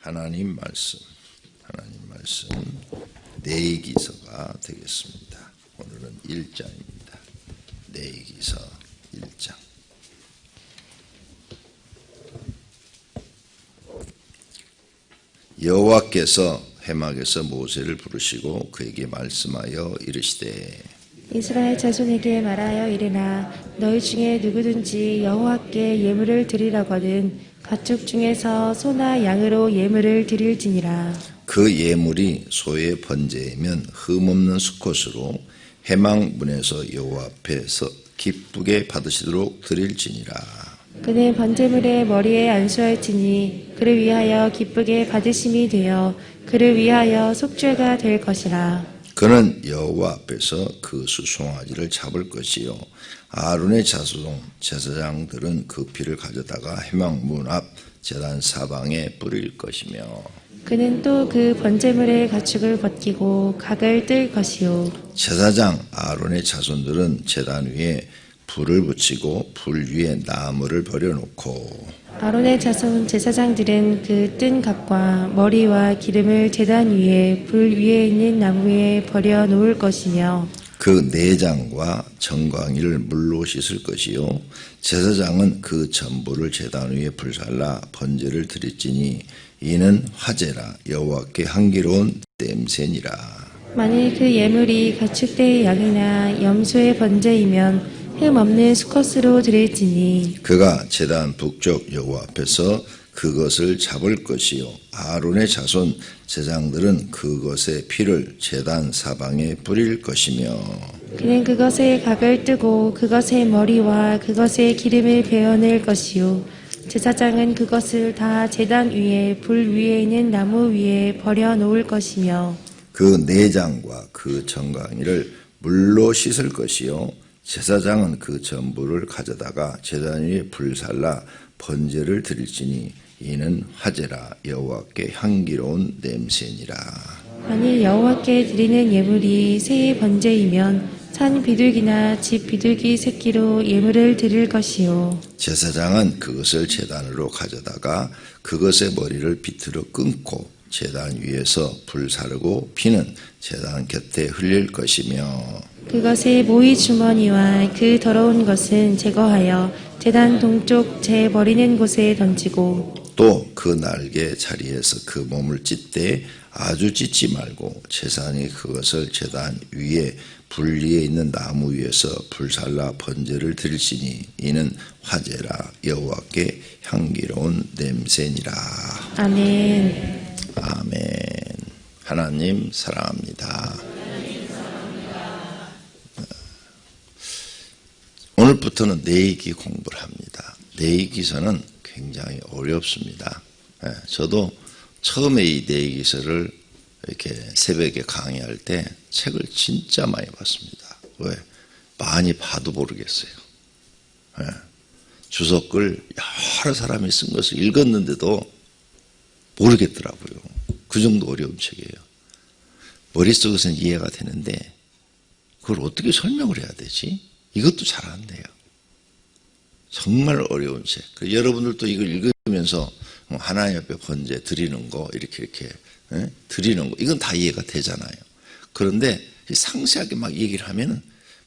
하나님 말씀 내기서가 되겠습니다. 오늘은 1장입니다. 내기서 1장. 여호와께서 회막에서 모세를 부르시고 그에게 말씀하여 이르시되 이스라엘 자손에게 말하여 이르라. 너희 중에 누구든지 여호와께 예물을 드리려거든 가축 중에서 소나 양으로 예물을 드릴지니라. 그 예물이 소의 번제이면 흠없는 수컷으로 회막 문에서 여호와 앞에서 기쁘게 받으시도록 드릴지니라. 그는 번제물의 머리에 안수할지니 그를 위하여 기쁘게 받으심이 되어 그를 위하여 속죄가 될 것이라. 그는 여호와 앞에서 그 수송아지를 잡을 것이요 아론의 자손 제사장들은 그 피를 가져다가 회막 문 앞 제단 사방에 뿌릴 것이며 그는 또 그 번제물의 가축을 벗기고 각을 뜰 것이요 제사장 아론의 자손들은 제단 위에 불을 붙이고 불 위에 나무를 버려놓고 아론의 자손 제사장들은 그 뜬 각과 머리와 기름을 제단 위에 불 위에 있는 나무에 버려 놓을 것이며 그 내장과 정광이를 물로 씻을 것이요 제사장은 그 전부를 제단 위에 불살라 번제를 드릴지니 이는 화제라 여호와께 향기로운 냄새니라. 만일 그 예물이 가축대의 양이나 염소의 번제이면 흠 없는 수컷으로 드릴지니 그가 제단 북쪽 여호와 앞에서 그것을 잡을 것이요 아론의 자손 제사장들은 그것의 피를 제단 사방에 뿌릴 것이며 그는 그것의 각을 뜨고 그것의 머리와 그것의 기름을 베어낼 것이요 제사장은 그것을 다 제단 위에 불 위에 있는 나무 위에 버려 놓을 것이며 그 내장과 그 정강이를 물로 씻을 것이요 제사장은 그 전부를 가져다가 제단 위에 불살라 번제를 드릴지니 이는 화제라 여호와께 향기로운 냄새니라. 만일 여호와께 드리는 예물이 새의 번제이면 산 비둘기나 집 비둘기 새끼로 예물을 드릴 것이요 제사장은 그것을 제단으로 가져다가 그것의 머리를 비틀어 끊고 제단 위에서 불사르고 피는 제단 곁에 흘릴 것이며 그것의 모이 주머니와 그 더러운 것은 제거하여 제단 동쪽 재 버리는 곳에 던지고 또 그 날개 자리에서 그 몸을 찢되 아주 찢지 말고 제사장이 그것을 제단 위에 불 위에 있는 나무 위에서 불살라 번제를 드릴지니 이는 화제라 여호와께 향기로운 냄새니라. 아멘. 아멘. 하나님 사랑합니다. 오늘부터는 내기 공부를 합니다. 내기서는 굉장히 어렵습니다. 저도 처음에 이 내기서를 이렇게 새벽에 강의할 때 책을 진짜 많이 봤습니다. 왜? 많이 봐도 모르겠어요. 주석을 여러 사람이 쓴 것을 읽었는데도 모르겠더라고요. 그 정도 어려운 책이에요. 머릿속에서는 이해가 되는데 그걸 어떻게 설명을 해야 되지? 이것도 잘 안 돼요. 정말 어려운 책. 여러분들도 이걸 읽으면서 하나님 앞에 번제 드리는 거 이렇게 드리는 거 이건 다 이해가 되잖아요. 그런데 상세하게 막 얘기를 하면은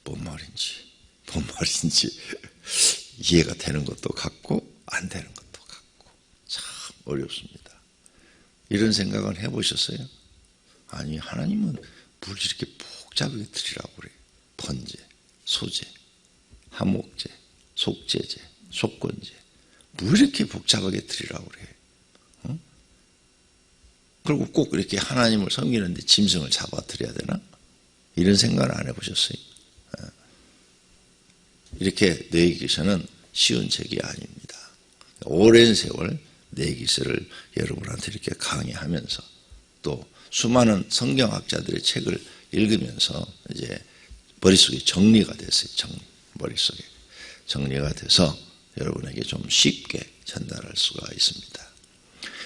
뭔 말인지 이해가 되는 것도 같고 안 되는 것도 같고 참 어렵습니다. 이런 생각은 해보셨어요? 아니 하나님은 뭘 이렇게 복잡하게 드리라고 그래요. 번제, 소제, 하목제, 속제제, 속건제 뭐 이렇게 복잡하게 드리라고 그래요. 그리고 꼭 이렇게 하나님을 섬기는데 짐승을 잡아 드려야 되나? 이런 생각을 안 해보셨어요? 이렇게 내기서는 쉬운 책이 아닙니다. 오랜 세월 내기서를 여러분한테 이렇게 강의하면서 또 수많은 성경학자들의 책을 읽으면서 이제 머릿속에 정리가 됐어요. 머릿속에 정리가 돼서 여러분에게 좀 쉽게 전달할 수가 있습니다.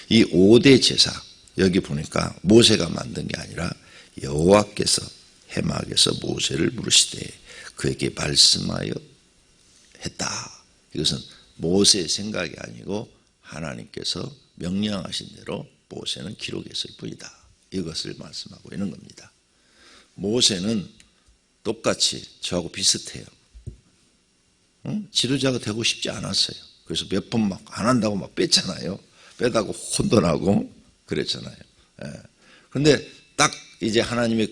이 5대 제사 여기 보니까 모세가 만든 게 아니라 여호와께서 회막에서 모세를 부르시되 그에게 말씀하여 했다. 이것은 모세의 생각이 아니고 하나님께서 명령하신 대로 모세는 기록했을 뿐이다. 이것을 말씀하고 있는 겁니다. 모세는 똑같이 저하고 비슷해요. 지도자가 되고 싶지 않았어요. 그래서 몇 번 막 안 한다고 막 뺐잖아요. 빼다고 혼돈하고 그랬잖아요. 그런데 딱 이제 하나님의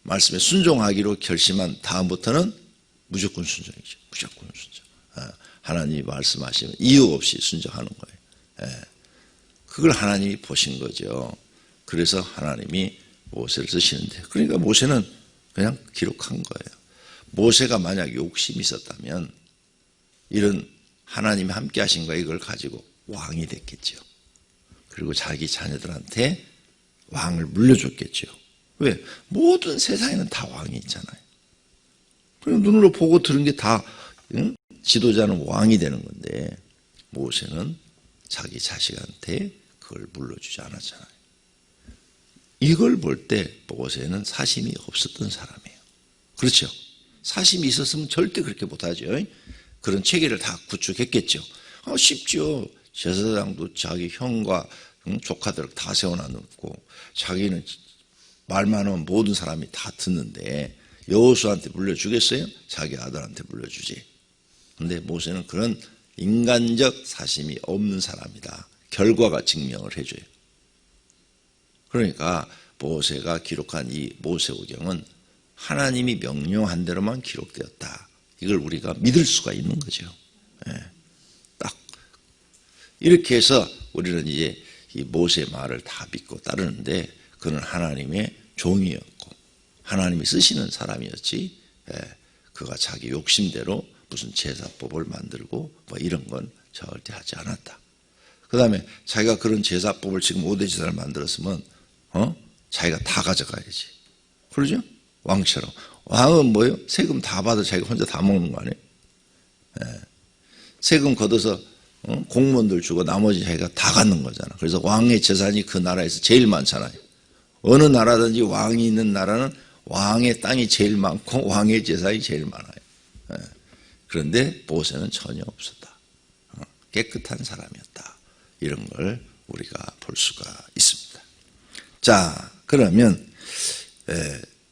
말씀에 순종하기로 결심한 다음부터는 무조건 순종이죠. 무조건 순종. 하나님이 말씀하시면 이유 없이 순종하는 거예요. 그걸 하나님이 보신 거죠. 그래서 하나님이 모세를 쓰시는데, 그러니까 모세는 그냥 기록한 거예요. 모세가 만약 욕심이 있었다면 이런 하나님이 함께 하신 거 이걸 가지고 왕이 됐겠죠. 그리고 자기 자녀들한테 왕을 물려줬겠죠. 왜? 모든 세상에는 다 왕이 있잖아요. 그냥 눈으로 보고 들은 게 다 지도자는 왕이 되는 건데 모세는 자기 자식한테 그걸 물려주지 않았잖아요. 이걸 볼 때 모세는 사심이 없었던 사람이에요. 그렇죠? 사심이 있었으면 절대 그렇게 못하죠. 그런 체계를 다 구축했겠죠. 쉽죠. 제사장도 자기 형과 조카들 다 세워놔놓고 자기는 말만 하면 모든 사람이 다 듣는데 여호수아한테 물려주겠어요? 자기 아들한테 물려주지. 그런데 모세는 그런 인간적 사심이 없는 사람이다. 결과가 증명을 해줘요. 그러니까 모세가 기록한 이 모세오경은 하나님이 명령한 대로만 기록되었다. 이걸 우리가 믿을 수가 있는 거죠. 딱 이렇게 해서 우리는 이제 이 모세의 말을 다 믿고 따르는데 그는 하나님의 종이었고 하나님이 쓰시는 사람이었지 그가 자기 욕심대로 무슨 제사법을 만들고 뭐 이런 건 절대 하지 않았다. 그 다음에 자기가 그런 제사법을 지금 5대 제사를 만들었으면 자기가 다 가져가야지. 그러죠? 왕처럼. 왕은 뭐예요? 세금 다 받아 자기가 혼자 다 먹는 거 아니에요? 세금 걷어서 공무원들 주고 나머지 자기가 다 갖는 거잖아. 그래서 왕의 재산이 그 나라에서 제일 많잖아요. 어느 나라든지 왕이 있는 나라는 왕의 땅이 제일 많고 왕의 재산이 제일 많아요. 그런데 모세는 전혀 없었다. 깨끗한 사람이었다. 이런 걸 우리가 볼 수가 있습니다. 자, 그러면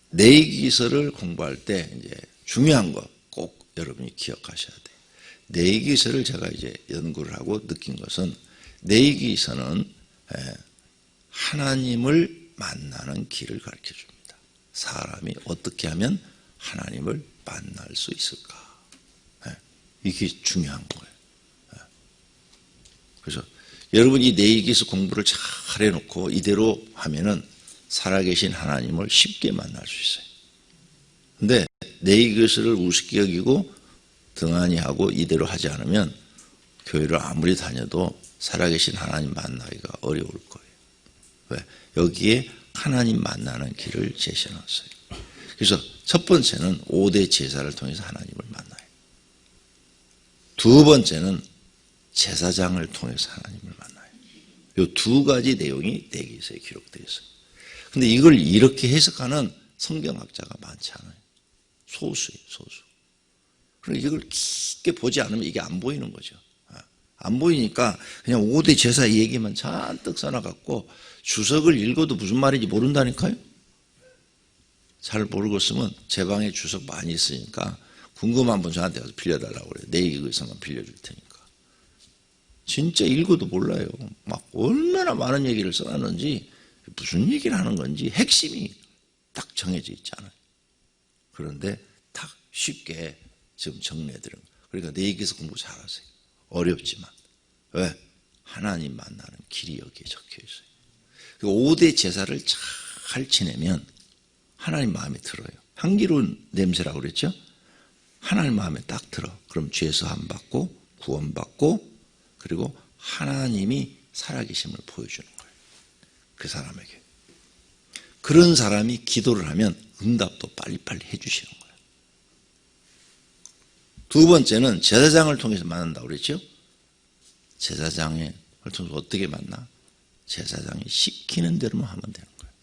내기서를 공부할 때 이제 중요한 거 꼭 여러분이 기억하셔야 돼요. 내기서를 제가 이제 연구를 하고 느낀 것은 내기서는 하나님을 만나는 길을 가르쳐 줍니다. 사람이 어떻게 하면 하나님을 만날 수 있을까? 이게 중요한 거예요. 그래서 여러분이 내기서 공부를 잘 해놓고 이대로 하면은 살아계신 하나님을 쉽게 만날 수 있어요. 근데 내기서를 우습게 여기고 등한히 하고 이대로 하지 않으면 교회를 아무리 다녀도 살아계신 하나님 만나기가 어려울 거예요. 왜? 여기에 하나님 만나는 길을 제시해놨어요. 그래서 첫 번째는 5대 제사를 통해서 하나님을 만나요. 두 번째는 제사장을 통해서 하나님을 만나요. 이 두 가지 내용이 내기서에 기록되어 있어요. 근데 이걸 이렇게 해석하는 성경학자가 많지 않아요. 소수예요, 소수. 그리고 이걸 깊게 보지 않으면 이게 안 보이는 거죠. 안 보이니까 그냥 5대 제사 얘기만 잔뜩 써놔갖고 주석을 읽어도 무슨 말인지 모른다니까요. 잘 모르겠으면 제 방에 주석 많이 있으니까 궁금한 분 저한테 가서 빌려달라고 그래요. 내 얘기에서만 빌려줄 테니까. 진짜 읽어도 몰라요. 막 얼마나 많은 얘기를 써놨는지 무슨 얘기를 하는 건지 핵심이 딱 정해져 있잖아요. 그런데 딱 쉽게 지금 정리해드린 거예요. 그러니까 내 얘기에서 공부 잘하세요. 어렵지만. 왜? 하나님 만나는 길이 여기에 적혀 있어요. 5대 제사를 잘 지내면 하나님 마음에 들어요. 향기로운 냄새라고 그랬죠? 하나님 마음에 딱 들어. 그럼 죄 사함 받고 구원받고 그리고 하나님이 살아계심을 보여주는 거예요. 그 사람에게. 그런 사람이 기도를 하면 응답도 빨리빨리 해주시는 거예요. 두 번째는 제사장을 통해서 만난다고 그랬죠? 제사장을 통해서 어떻게 만나? 제사장이 시키는 대로만 하면 되는 거예요.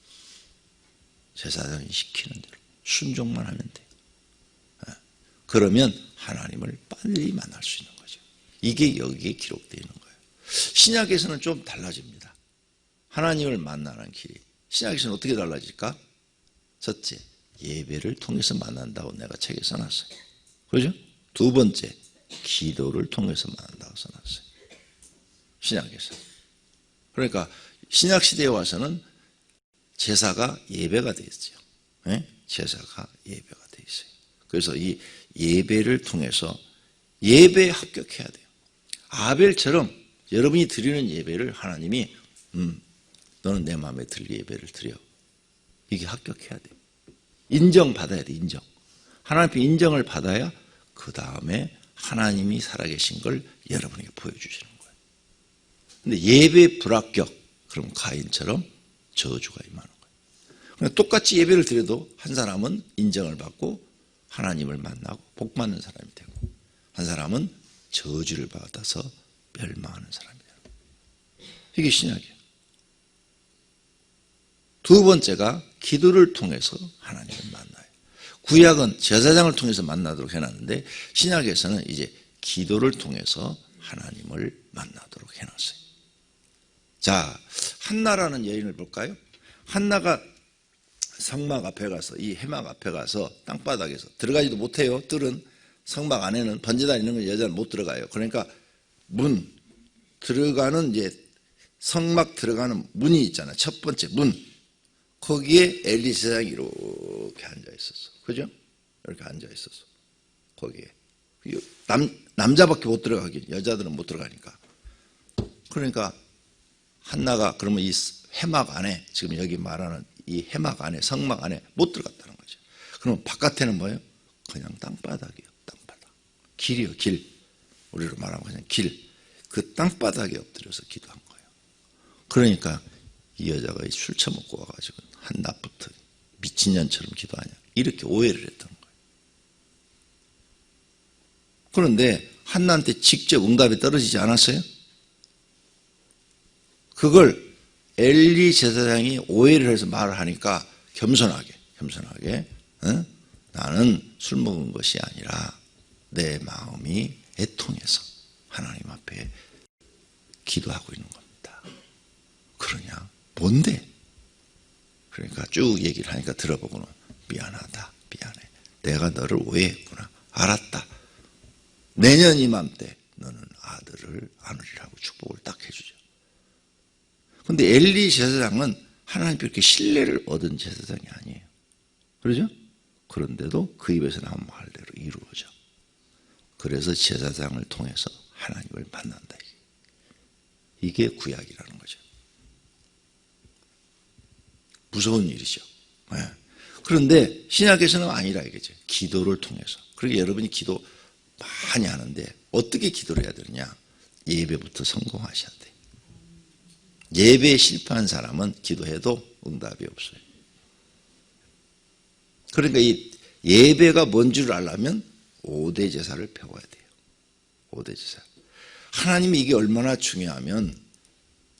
제사장이 시키는 대로 순종만 하면 돼요. 그러면 하나님을 빨리 만날 수 있는 거죠. 이게 여기에 기록되어 있는 거예요. 신약에서는 좀 달라집니다. 하나님을 만나는 길이 신약에서는 어떻게 달라질까? 첫째, 예배를 통해서 만난다고 내가 책에 써놨어요. 그렇죠? 두 번째, 기도를 통해서 만난다고 써놨어요. 신약에서. 그러니까 신약 시대에 와서는 제사가 예배가 되어 있어요. 네? 제사가 예배가 되어 있어요. 그래서 이 예배를 통해서 예배에 합격해야 돼요. 아벨처럼 여러분이 드리는 예배를 하나님이 너는 내 마음에 들 예배를 드려. 이게 합격해야 돼요. 인정받아야 돼. 인정. 하나님 앞에 인정을 받아야 그 다음에 하나님이 살아계신 걸 여러분에게 보여주시는 거예요. 근데 예배 불합격, 그럼 가인처럼 저주가 임하는 거예요. 그러니까 똑같이 예배를 드려도 한 사람은 인정을 받고 하나님을 만나고 복 받는 사람이 되고, 한 사람은 저주를 받아서 멸망하는 사람이 되는 거예요. 이게 신약이에요. 두 번째가 기도를 통해서 하나님을 만나요. 구약은 제사장을 통해서 만나도록 해놨는데 신약에서는 이제 기도를 통해서 하나님을 만나도록 해놨어요. 자, 한나라는 여인을 볼까요? 한나가 성막 앞에 가서, 이 해막 앞에 가서 땅바닥에서 들어가지도 못해요. 뜰은 성막 안에는 번제단 있는 건 여자는 못 들어가요. 그러니까 문 들어가는, 이제 성막 들어가는 문이 있잖아요. 첫 번째 문, 거기에 엘리 제사장이 이렇게 앉아 있었어. 그죠? 이렇게 앉아 있었어. 거기에 남자밖에 못 들어가긴, 여자들은 못 들어가니까. 그러니까 한나가 그러면 이 해막 안에, 지금 여기 말하는 이 해막 안에, 성막 안에 못 들어갔다는 거죠. 그러면 바깥에는 뭐예요? 그냥 땅바닥이에요. 땅바닥. 길이요, 길. 우리로 말하면 그냥 길. 그 땅바닥에 엎드려서 기도한 거예요. 그러니까 이 여자가 술 처먹고 와가지고 한낮부터 미친년처럼 기도하냐, 이렇게 오해를 했던 거예요. 그런데 한나한테 직접 응답이 떨어지지 않았어요? 그걸 엘리 제사장이 오해를 해서 말을 하니까 겸손하게 나는 술 먹은 것이 아니라 내 마음이 애통해서 하나님 앞에 기도하고 있는 겁니다. 그러냐? 뭔데? 그러니까 쭉 얘기를 하니까 들어보고는 미안하다, 미안해. 내가 너를 오해했구나. 알았다. 내년 이맘때 너는 아들을 안으리라고 축복을 딱 해주죠. 근데 엘리 제사장은 하나님께 이렇게 신뢰를 얻은 제사장이 아니에요. 그러죠? 그런데도 그 입에서 나온 말대로 이루어져. 그래서 제사장을 통해서 하나님을 만난다. 이게 구약이라는 거죠. 무서운 일이죠. 네. 그런데 신약에서는 아니라 이거죠. 기도를 통해서. 그러니까 여러분이 기도 많이 하는데 어떻게 기도를 해야 되느냐? 예배부터 성공하셔야 돼요. 예배에 실패한 사람은 기도해도 응답이 없어요. 그러니까 이 예배가 뭔 줄 알려면 5대 제사를 배워야 돼요. 5대 제사. 하나님이 이게 얼마나 중요하면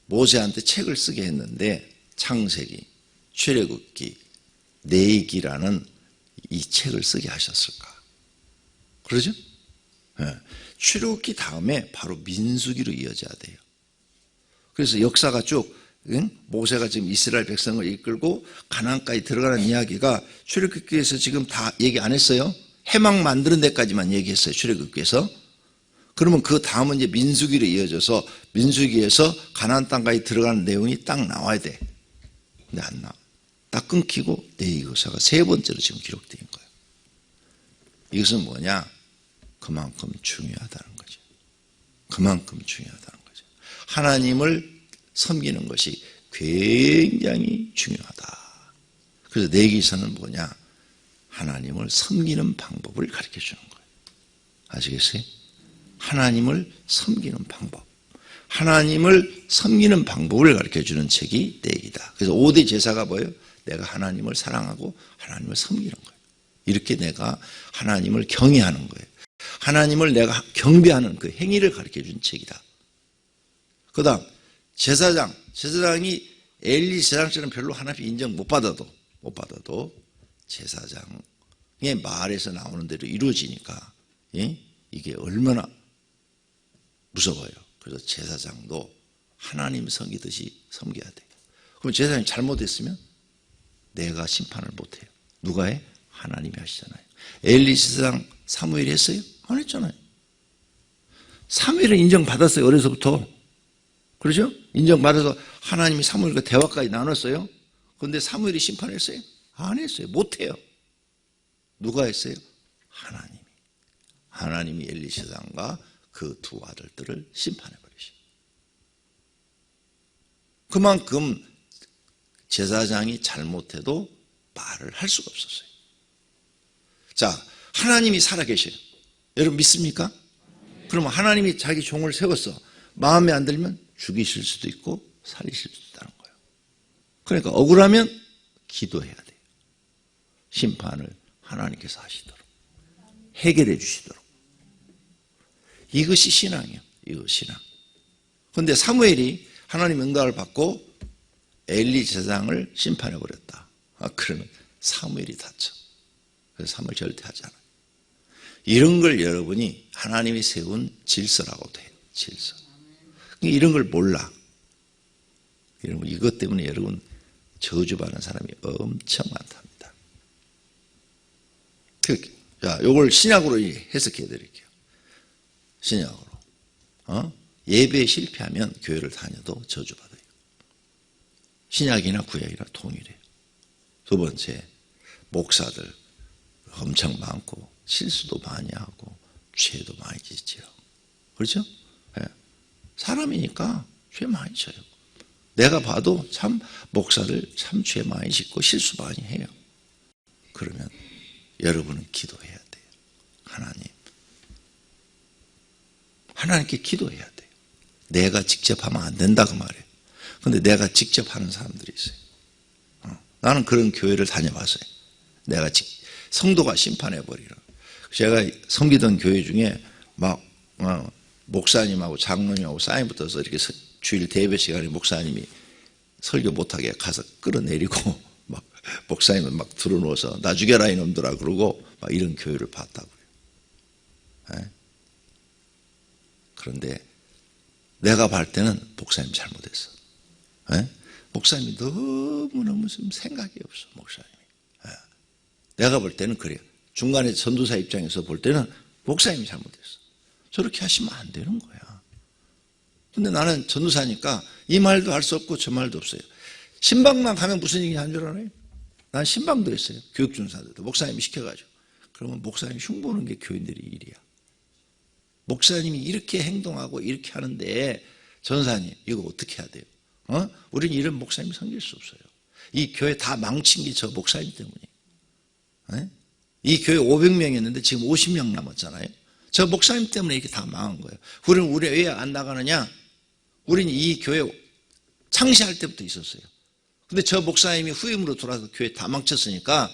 모세한테 책을 쓰게 했는데 창세기, 출애굽기, 레위기라는 이 책을 쓰게 하셨을까? 그러죠? 네. 출애굽기 다음에 바로 민수기로 이어져야 돼요. 그래서 역사가 쭉 모세가 지금 이스라엘 백성을 이끌고 가나안까지 들어가는 이야기가 출애굽기에서 지금 다 얘기 안 했어요. 해막 만드는 데까지만 얘기했어요. 출애굽기에서. 그러면 그 다음은 이제 민수기로 이어져서 민수기에서 가나안 땅까지 들어가는 내용이 딱 나와야 돼. 근데 안 나와. 딱 끊기고 레위기서가 세 번째로 지금 기록된 거예요. 이것은 뭐냐? 그만큼 중요하다는 거죠. 그만큼 중요하다는 거죠. 하나님을 섬기는 것이 굉장히 중요하다. 그래서 레위기서는 뭐냐? 하나님을 섬기는 방법을 가르쳐 주는 거예요. 아시겠어요? 하나님을 섬기는 방법. 하나님을 섬기는 방법을 가르쳐 주는 책이 레위기다. 그래서 5대 제사가 뭐예요? 내가 하나님을 사랑하고 하나님을 섬기는 거예요. 이렇게 내가 하나님을 경외하는 거예요. 하나님을 내가 경배하는 그 행위를 가르쳐 준 책이다. 그 다음 제사장이 엘리 제사장처럼 별로 하나님 인정 못 받아도 제사장의 말에서 나오는 대로 이루어지니까 이게 얼마나 무서워요. 그래서 제사장도 하나님 섬기듯이 섬겨야 돼요. 그럼 제사장이 잘못했으면 내가 심판을 못해요. 누가 해? 하나님이 하시잖아요. 엘리 제사장 사무엘이 했어요? 안 했잖아요. 사무엘은 인정받았어요. 어려서부터. 그렇죠? 인정받아서 하나님이 사무엘과 대화까지 나눴어요. 그런데 사무엘이 심판했어요? 안 했어요. 못해요. 누가 했어요? 하나님이 엘리 제사장과 그 두 아들들을 심판해버리시죠. 그만큼 제사장이 잘못해도 말을 할 수가 없었어요. 자, 하나님이 살아계셔요. 여러분 믿습니까? 그러면 하나님이 자기 종을 세웠어. 마음에 안 들면 죽이실 수도 있고 살리실 수도 있다는 거예요. 그러니까 억울하면 기도해야 돼요. 심판을 하나님께서 하시도록, 해결해 주시도록. 이것이 신앙이에요. 이거 신앙. 그런데 사무엘이 하나님 응답을 받고 엘리 제사장을 심판해 버렸다. 그러면 사무엘이 다쳐. 그래서 사무엘 절대 하지 않아요. 이런 걸 여러분이 하나님이 세운 질서라고 돼요. 질서. 이런 걸 몰라. 이것 때문에 여러분 저주받는 사람이 엄청 많답니다. 자, 요걸 신약으로 해석해 드릴게요. 신약으로. 예배에 실패하면 교회를 다녀도 저주받아요. 신약이나 구약이나 동일해요. 두 번째, 목사들 엄청 많고 실수도 많이 하고 죄도 많이 짓죠. 그렇죠? 네. 사람이니까 죄 많이 져요. 내가 봐도 참 목사들 참 죄 많이 짓고 실수 많이 해요. 그러면 여러분은 기도해야 돼요. 하나님께 기도해야 돼요. 내가 직접 하면 안 된다고 말해요. 근데 내가 직접 하는 사람들이 있어요. 나는 그런 교회를 다녀봤어요. 내가 성도가 심판해버리는. 제가 섬기던 교회 중에 막 목사님하고 장로님하고 사인 붙어서 이렇게 주일 대배 시간에 목사님이 설교 못하게 가서 끌어내리고 막 목사님은 막 들어누워서 나 죽여라 이놈들아 그러고 막 이런 교회를 봤다고요. 네? 그런데 내가 볼 때는 목사님 잘못했어. 네? 목사님이 너무너무 생각이 없어. 목사님이. 네. 내가 볼 때는 그래요. 중간에 전도사 입장에서 볼 때는 목사님이 잘못했어. 저렇게 하시면 안 되는 거야. 근데 나는 전도사니까 이 말도 할 수 없고 저 말도 없어요. 신방만 가면 무슨 얘기 하는 줄 알아요? 난 신방도 했어요. 교육준사들도 목사님이 시켜가지고. 그러면 목사님 흉보는 게 교인들이 일이야. 목사님이 이렇게 행동하고 이렇게 하는데 전사님 이거 어떻게 해야 돼요? 우리는 이런 목사님 섬길 수 없어요. 이 교회 다 망친 게 저 목사님 때문이에요. 이 교회 500명이었는데 지금 50명 남았잖아요. 저 목사님 때문에 이렇게 다 망한 거예요. 우리는 왜 안 나가느냐? 우리는 이 교회 창시할 때부터 있었어요. 근데 저 목사님이 후임으로 돌아서 교회 다 망쳤으니까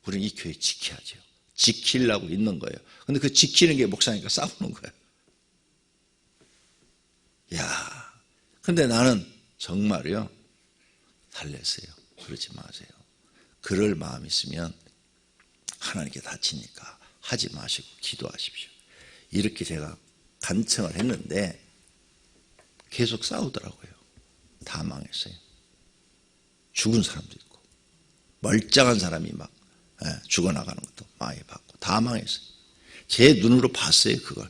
우리는 이 교회 지켜야죠. 지키려고 있는 거예요. 근데 그 지키는 게 목사니까 싸우는 거예요. 야, 근데 나는 정말요 달랬어요. 그러지 마세요. 그럴 마음 있으면 하나님께 다치니까 하지 마시고 기도하십시오. 이렇게 제가 간청을 했는데 계속 싸우더라고요. 다 망했어요. 죽은 사람도 있고 멀쩡한 사람이 막 죽어나가는 것도 많이 봤고 다 망했어요. 제 눈으로 봤어요 그걸.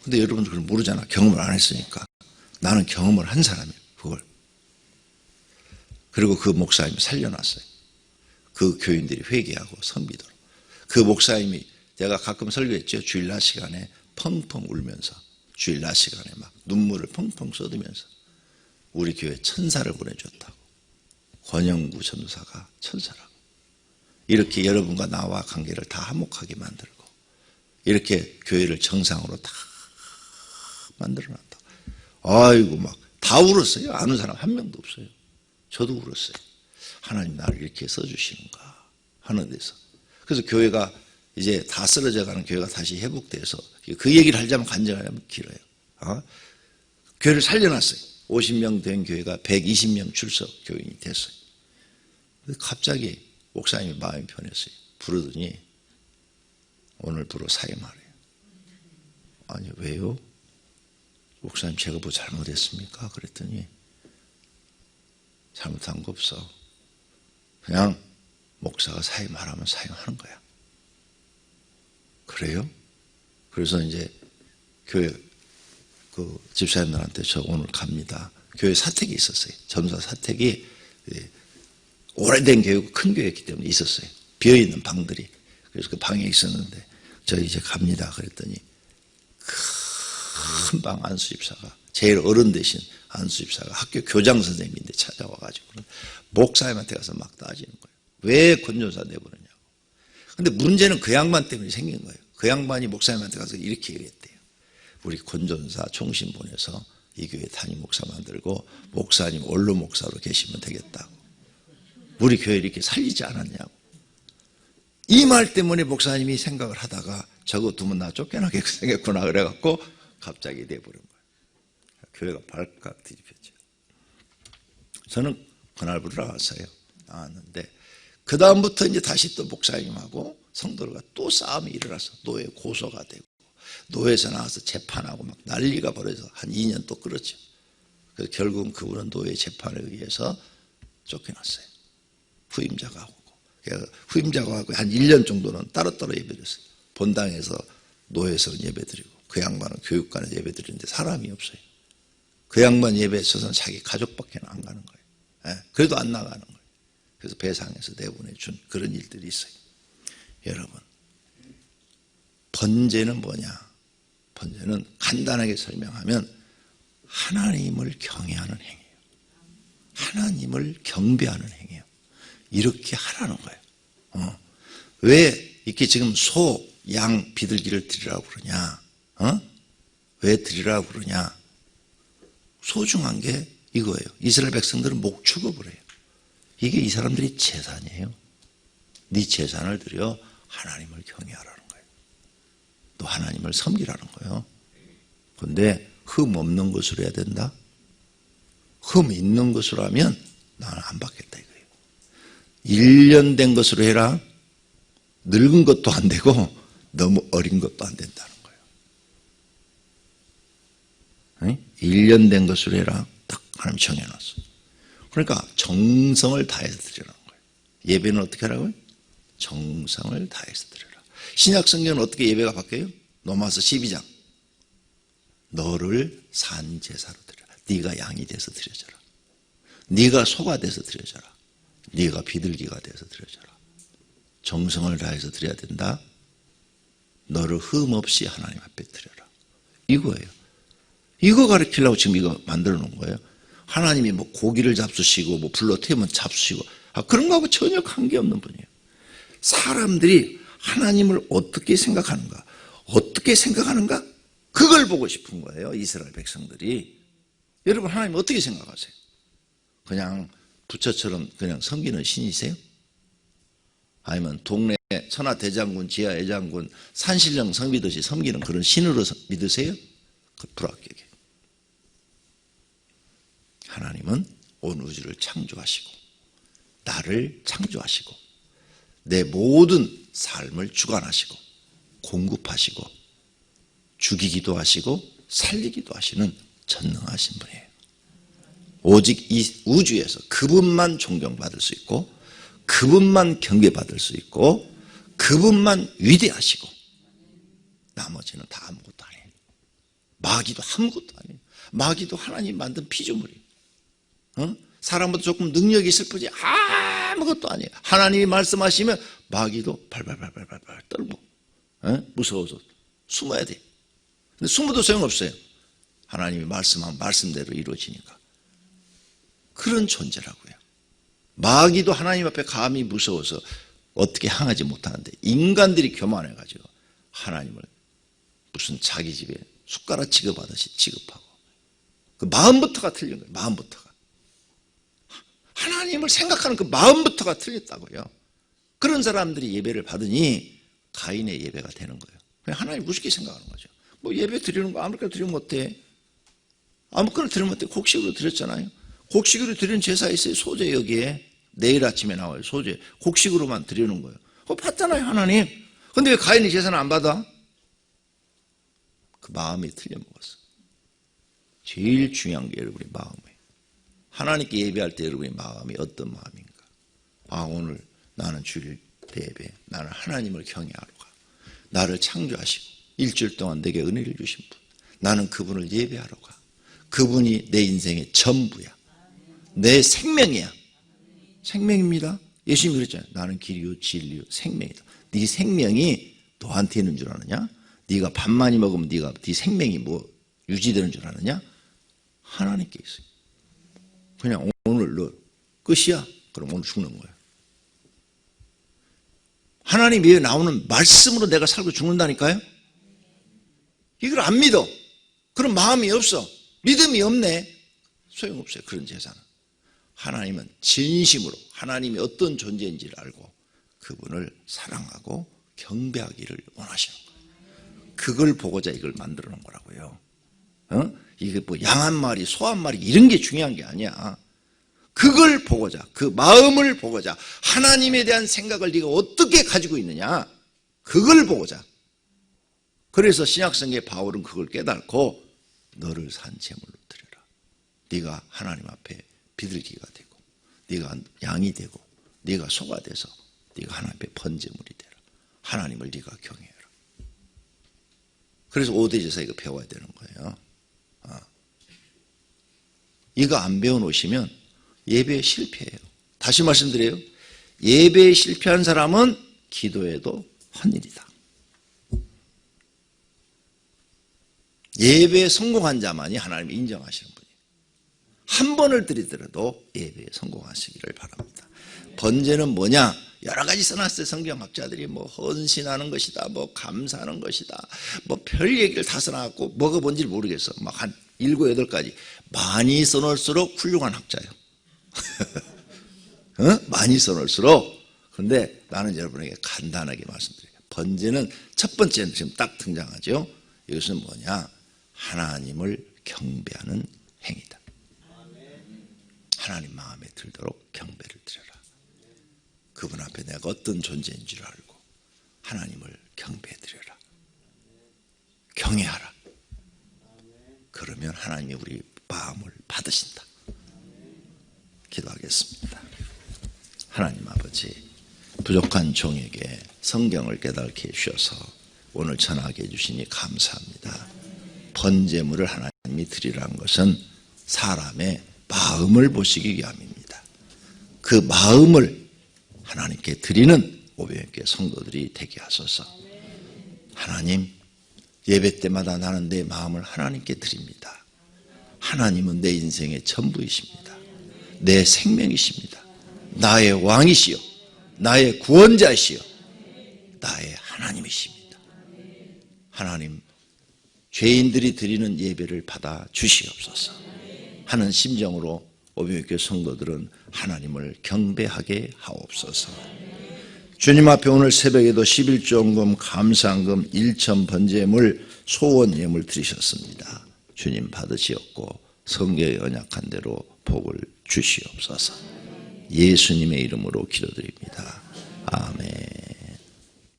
근데 여러분들 그걸 모르잖아. 경험을 안 했으니까. 나는 경험을 한 사람이에요 그걸. 그리고 그 목사님이 살려놨어요. 그 교인들이 회개하고 섬기도록. 그 목사님이 제가 가끔 설교했죠. 주일 낮 시간에 펑펑 울면서 주일 낮 시간에 막 눈물을 펑펑 쏟으면서 우리 교회 천사를 보내줬다고. 권영구 전도사가 천사라고. 이렇게 여러분과 나와 관계를 다 화목하게 만들고 이렇게 교회를 정상으로 다 만들어놨다. 아이고 막 다 울었어요. 아는 사람 한 명도 없어요. 저도 울었어요. 하나님 나를 이렇게 써주시는가 하는 데서. 그래서 교회가 이제 다 쓰러져가는 교회가 다시 회복돼서 그 얘기를 하자면 간증하면 길어요. 교회를 살려놨어요. 50명 된 교회가 120명 출석 교인이 됐어요. 근데 갑자기 목사님이 마음이 변했어요. 부르더니 오늘부로 사임하래요. 아니 왜요? 목사님 제가 뭐 잘못했습니까? 그랬더니 잘못한 거 없어. 그냥 목사가 사임하라면 사임하는 거야. 그래요? 그래서 이제 교회 그 집사님들한테 저 오늘 갑니다. 교회 사택이 있었어요. 점사 사택이 오래된 교회고 큰 교회였기 때문에 있었어요. 비어있는 방들이. 그래서 그 방에 있었는데 저 이제 갑니다. 그랬더니 큰 방 안수집사가 제일 어른 되신 안수집사가 학교 교장 선생님인데 찾아와가지고 목사님한테 가서 막 따지는 거예요. 왜 권전사 내보느냐고. 근데 문제는 그 양반 때문에 생긴 거예요. 그 양반이 목사님한테 가서 이렇게 얘기했대요. 우리 권전사 총신 보내서 이 교회 담임 목사 만들고 목사님 원로 목사로 계시면 되겠다고. 우리 교회 이렇게 살리지 않았냐고. 이 말 때문에 목사님이 생각을 하다가 저거 두면 나 쫓겨나게 생겼구나 그래갖고 갑자기 내버린 거예요. 교회가 발칵 뒤집혔죠. 저는 그날부터 나왔어요. 나왔는데 그 다음부터 이제 다시 또 목사님하고 성도가 또 싸움이 일어나서 노예 고소가 되고 노예에서 나와서 재판하고 막 난리가 벌어져서 한 2년 또 끌었죠. 그래서 결국은 그분은 노예 재판에 의해서 쫓겨났어요. 후임자가 오고. 그래서 후임자가 하고 한 1년 정도는 따로따로 예배드렸어요. 본당에서 노예에서는 예배드리고 그 양반은 교육관에서 예배드리는데 사람이 없어요. 그 양반 예배에 있어서는 자기 가족밖에 안 가는 거예요. 그래도 안 나가는 거예요. 그래서 배상해서 내보내준 그런 일들이 있어요. 여러분, 번제는 뭐냐? 번제는 간단하게 설명하면 하나님을 경외하는 행위예요. 하나님을 경배하는 행위예요. 이렇게 하라는 거예요. 왜 이렇게 지금 소, 양, 비둘기를 드리라고 그러냐? 왜 드리라고 그러냐? 소중한 게 이거예요. 이스라엘 백성들은 목축업을 해요. 이게 이 사람들이 재산이에요. 네 재산을 드려 하나님을 경외하라는 거예요. 또 하나님을 섬기라는 거예요. 그런데 흠 없는 것으로 해야 된다? 흠 있는 것으로 하면 나는 안 받겠다 이거예요. 1년 된 것으로 해라. 늙은 것도 안 되고 너무 어린 것도 안 된다는 거예요. 1년 된 것으로 해라. 딱 하나님 정해놨어. 그러니까 정성을 다해서 드리라는 거예요. 예배는 어떻게 하라고요? 정성을 다해서 드려라. 신약 성경은 어떻게 예배가 바뀌어요? 로마서 12장. 너를 산 제사로 드려라. 네가 양이 돼서 드려져라. 네가 소가 돼서 드려져라. 네가 비둘기가 돼서 드려져라. 정성을 다해서 드려야 된다. 너를 흠 없이 하나님 앞에 드려라. 이거예요. 이거 가르치려고 지금 이거 만들어 놓은 거예요. 하나님이 뭐 고기를 잡수시고 뭐 불로 태우면 잡수시고 그런 거하고 전혀 관계없는 분이에요. 사람들이 하나님을 어떻게 생각하는가? 어떻게 생각하는가? 그걸 보고 싶은 거예요. 이스라엘 백성들이. 여러분 하나님 어떻게 생각하세요? 그냥 부처처럼 그냥 섬기는 신이세요? 아니면 동네 천하대장군, 지하애장군, 산신령 섬기듯이 섬기는 그런 신으로 믿으세요? 그 불합격이에요. 하나님은 온 우주를 창조하시고 나를 창조하시고 내 모든 삶을 주관하시고 공급하시고 죽이기도 하시고 살리기도 하시는 전능하신 분이에요. 오직 이 우주에서 그분만 존경받을 수 있고 그분만 경배받을 수 있고 그분만 위대하시고 나머지는 다 아무것도 아니에요. 마귀도 아무것도 아니에요. 마귀도 하나님 만든 피조물이에요. 사람보다 조금 능력이 있을 뿐이지 아무것도 아니에요. 하나님이 말씀하시면 마귀도 발발발발발 떨고 무서워서 숨어야 돼. 근데 숨어도 소용없어요. 하나님이 말씀한 말씀대로 이루어지니까. 그런 존재라고요. 마귀도 하나님 앞에 감히 무서워서 어떻게 향하지 못하는데 인간들이 교만해가지고 하나님을 무슨 자기 집에 숟가락 취급하듯이 취급하고 그 마음부터가 틀린 거예요. 마음부터가. 하나님을 생각하는 그 마음부터가 틀렸다고요. 그런 사람들이 예배를 받으니 가인의 예배가 되는 거예요. 그냥 하나님 우습게 생각하는 거죠. 뭐 예배 드리는 거 아무렇게나 드리면 어때? 아무거나 드리면 어때? 곡식으로 드렸잖아요. 곡식으로 드리는 제사 있어요. 소제 여기에 내일 아침에 나와요. 소제 곡식으로만 드리는 거예요. 그거 받잖아요 하나님. 근데 왜 가인이 제사는 안 받아? 그 마음이 틀려먹었어. 제일 중요한 게 여러분의 마음이에요. 하나님께 예배할 때 여러분의 마음이 어떤 마음인가? 아, 오늘 나는 주일 예배, 나는 하나님을 경외하러 가. 나를 창조하시고 일주일 동안 내게 은혜를 주신 분, 나는 그분을 예배하러 가. 그분이 내 인생의 전부야. 내 생명이야. 생명입니다. 예수님이 그랬잖아요. 나는 길이요 진리요 생명이다. 네 생명이 너한테 있는 줄 아느냐? 네가 밥 많이 먹으면 네 생명이 뭐 유지되는 줄 아느냐? 하나님께 있어요. 그냥 오늘 너 끝이야. 그럼 오늘 죽는 거야. 하나님 위에 나오는 말씀으로 내가 살고 죽는다니까요. 이걸 안 믿어. 그런 마음이 없어. 믿음이 없네. 소용없어요. 그런 제사는. 하나님은 진심으로 하나님이 어떤 존재인지를 알고 그분을 사랑하고 경배하기를 원하시는 거예요. 그걸 보고자 이걸 만들어 놓은 거라고요. 이게 뭐 양 한 마리, 소 한 마리 이런 게 중요한 게 아니야. 그걸 보고자, 그 마음을 보고자, 하나님에 대한 생각을 네가 어떻게 가지고 있느냐, 그걸 보고자. 그래서 신약성경의 바울은 그걸 깨닫고 너를 산 제물로 드려라. 네가 하나님 앞에 비둘기가 되고, 네가 양이 되고, 네가 소가 돼서 네가 하나님 앞에 번제물이 되라. 하나님을 네가 경외해라. 그래서 5대 제사 이거 배워야 되는 거예요. 이거 안 배워놓으시면 예배에 실패해요. 다시 말씀드려요. 예배에 실패한 사람은 기도에도 헛일이다. 예배에 성공한 자만이 하나님이 인정하시는 분이에요. 한 번을 드리더라도 예배에 성공하시기를 바랍니다. 번제는 뭐냐? 여러 가지 써놨어요. 성경학자들이 뭐 헌신하는 것이다, 뭐 감사하는 것이다, 뭐 별 얘기를 다 써놨고 뭐가 뭔지 모르겠어. 막 한 7, 8가지. 많이 써놓을수록 훌륭한 학자예요. 많이 써놓을수록. 그런데 나는 여러분에게 간단하게 말씀드려요. 번제는 첫 번째는 지금 딱 등장하죠. 이것은 뭐냐? 하나님을 경배하는 행위다. 하나님 마음에 들도록 경배를 드려라. 그분 앞에 내가 어떤 존재인 줄 알고 하나님을 경배해 드려라. 경외하라. 그러면 하나님이 우리 마음을 받으신다. 기도하겠습니다. 하나님 아버지, 부족한 종에게 성경을 깨닫게 해주셔서 오늘 전하게 해주시니 감사합니다. 번제물을 하나님이 드리라는 것은 사람의 마음을 보시기 위함입니다. 그 마음을 하나님께 드리는 오병이교회 성도들이 되게 하소서. 하나님, 예배 때마다 나는 내 마음을 하나님께 드립니다. 하나님은 내 인생의 전부이십니다. 내 생명이십니다. 나의 왕이시요, 나의 구원자시요, 나의 하나님이십니다. 하나님, 죄인들이 드리는 예배를 받아 주시옵소서 하는 심정으로 오병이교회 성도들은 하나님을 경배하게 하옵소서. 주님 앞에 오늘 새벽에도 11조원금, 감사한금, 일천 번제물, 소원 예물 드리셨습니다. 주님 받으시옵고 성경에 언약한 대로 복을 주시옵소서. 예수님의 이름으로 기도드립니다. 아멘.